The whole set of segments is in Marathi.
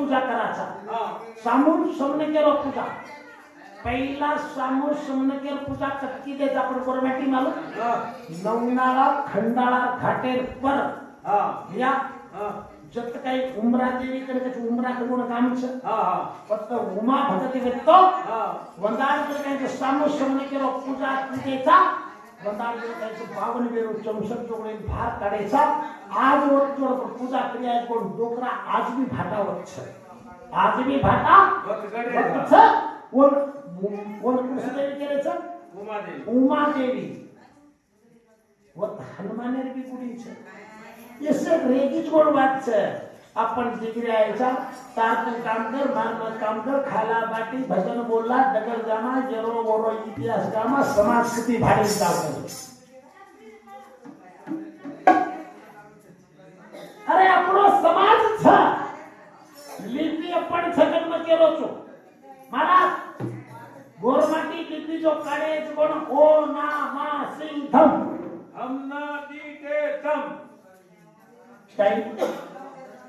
पूजा करायचा सामून समने केलो पूजा पहिला सामून समने केलो पूजा कटकी देत आपण कोरमॅटी मालूम नवनाळा खंडाळा घाटेर पर या जत काही उमरा देवी कडे त्याची उमरा कडून काम छ फक्त उमा भगती वेतो वंदार कडे काही सामून समने केलो पूजा देता वंदार कडे काही 52 वेरो 64 चोगळे भार काढायचा आज वरचोर पूजा क्रिया कोण डोकरा आज भी भाटा वच आज भी भाटा वच कोण कृष्ण देवी केलेचं उमा देवी व हनुमानेर भी कुडी छ ये सब रेगीच गोड बात छ आपण जिगरी आयचा तारतू काम कर मारमत काम कर खाला बाटी भजन बोलला डगर जामा जेरो गोरो इतिहास गामा समाज स्थिती भाडी दाखव अरे आपणो समाज छ लिपी आपण जन्म केलो छो महाराज गोरमाटी लिपी जो काढे कोण ओ ना मा सिंह धम हमना दी के धम टाइम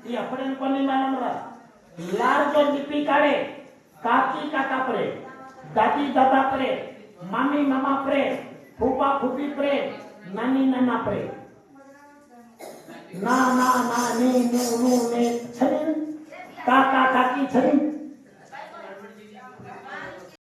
ये आपण कोणी मालूम रा लार जो लिपी काढे काकी काका परे दादी दादा परे मामी मामा परे फूफा फूफी परे नानी नाना परे ना ना ना ने नु नु ने छरी काका काकी छरी